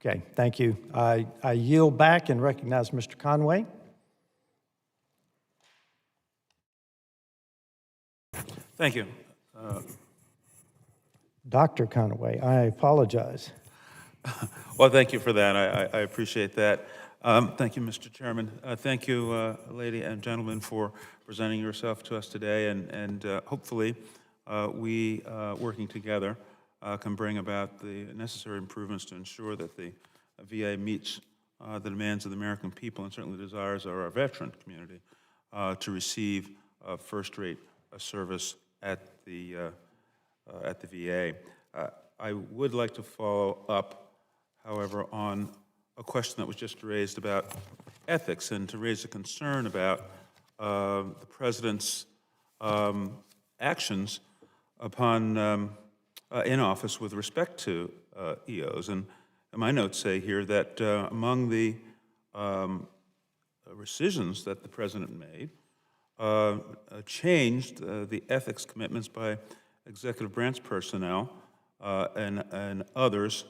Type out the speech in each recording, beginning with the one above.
Okay, thank you. I yield back and recognize Mr. Conaway. Thank you. Dr. Conaway, I apologize. Well, thank you for that. I appreciate that. Thank you, Mr. Chairman. Thank you, lady and gentlemen, for presenting yourself to us today, and hopefully we, working together, can bring about the necessary improvements to ensure that the VA meets the demands of the American people and certainly the desires of our veteran community to receive first-rate service at the VA. I would like to follow up, however, on a question that was just raised about ethics and to raise a concern about the President's actions upon in office with respect to EOs. And my notes say here that among the rescissions that the President made, changed the ethics commitments by executive branch personnel and others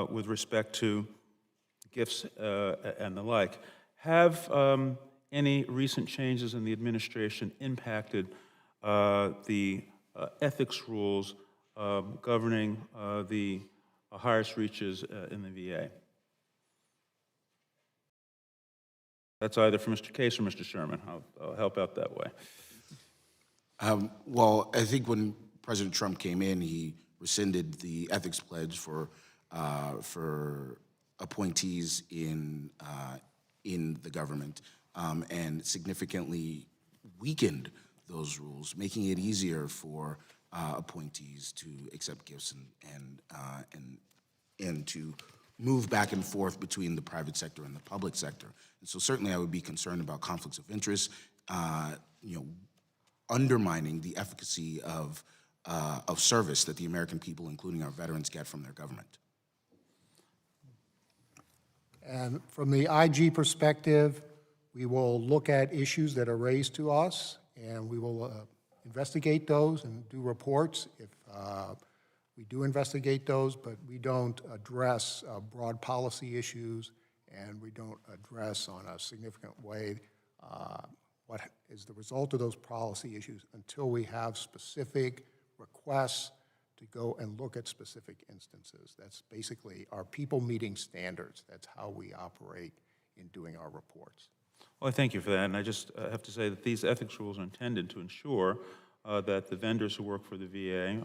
with respect to gifts and the like. Have any recent changes in the administration impacted the ethics rules governing the highest reaches in the VA? That's either for Mr. Case or Mr. Sherman. I'll help out that way. Well, I think when President Trump came in, he rescinded the ethics pledge for appointees in the government and significantly weakened those rules, making it easier for appointees to accept gifts and to move back and forth between the private sector and the public sector. And so certainly I would be concerned about conflicts of interest, undermining the efficacy of service that the American people, including our veterans, get from their government. And from the IG perspective, we will look at issues that are raised to us, and we will investigate those and do reports if we do investigate those, but we don't address broad policy issues, and we don't address on a significant way what is the result of those policy issues until we have specific requests to go and look at specific instances. That's basically our people meeting standards. That's how we operate in doing our reports. Well, I thank you for that, and I just have to say that these ethics rules are intended to ensure that the vendors who work for the VA,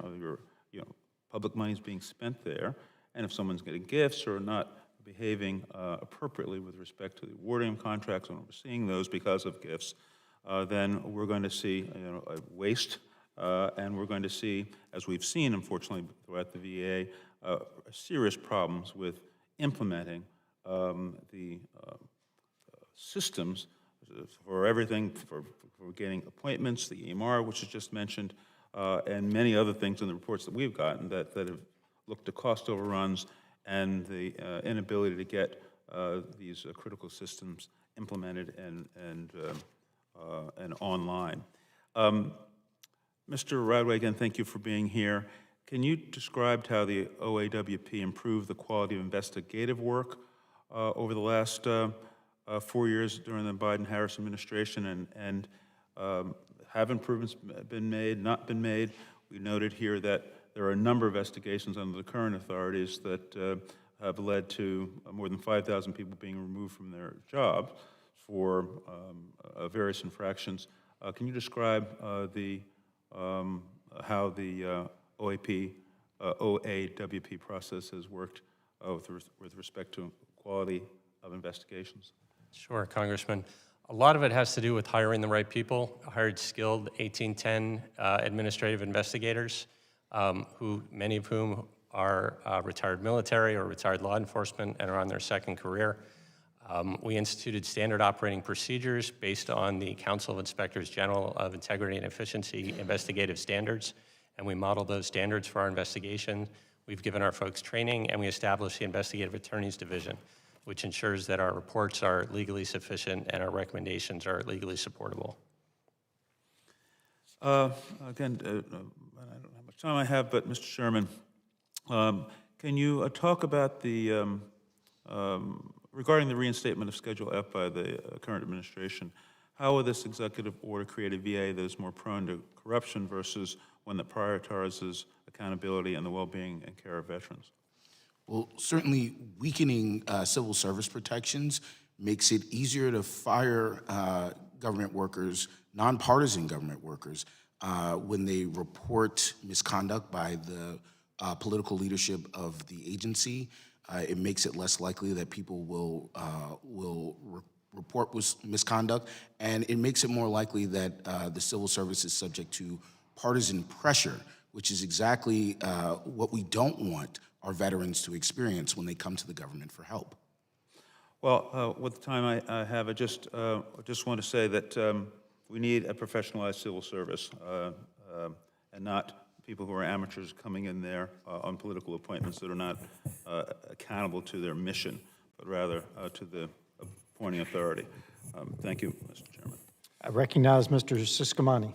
public money is being spent there, and if someone's getting gifts or not behaving appropriately with respect to the awarding of contracts and overseeing those because of gifts, then we're going to see a waste, and we're going to see, as we've seen, unfortunately, throughout the VA, serious problems with implementing the systems for everything, for getting appointments, the EMR, which is just mentioned, and many other things in the reports that we've gotten that have looked at cost overruns and the inability to get these critical systems implemented and online. Mr. Radway, again, thank you for being here. Can you describe how the OAWP improved the quality of investigative work over the last 4 years during the Biden-Harris administration, and have improvements been made, not been made? We noted here that there are a number of investigations under the current authorities that have led to more than 5,000 people being removed from their jobs for various infractions. Can you describe how the OAWP process has worked with respect to quality of investigations? Sure, Congressman. A lot of it has to do with hiring the right people, hired skilled 1810 administrative investigators, many of whom are retired military or retired law enforcement and are on their second career. We instituted standard operating procedures based on the Council of Inspectors General of Integrity and Efficiency investigative standards, and we modeled those standards for our investigation. We've given our folks training, and we established the Investigative Attorneys Division, which ensures that our reports are legally sufficient and our recommendations are legally supportable. Again, I don't know how much time I have, but Mr. Sherman, can you talk about the regarding the reinstatement of Schedule F by the current administration, how will this executive order create a VA that is more prone to corruption versus one that prioritizes accountability and the well-being and care of veterans? Well, certainly weakening civil service protections makes it easier to fire government workers, nonpartisan government workers, when they report misconduct by the political leadership of the agency. It makes it less likely that people will report misconduct, and it makes it more likely that the civil service is subject to partisan pressure, which is exactly what we don't want our veterans to experience when they come to the government for help. Well, with the time I have, I just want to say that we need a professionalized civil service and not people who are amateurs coming in there on political appointments that are not accountable to their mission, but rather to the appointing authority. Thank you, Mr. Chairman. I recognize Mr. Siscomani.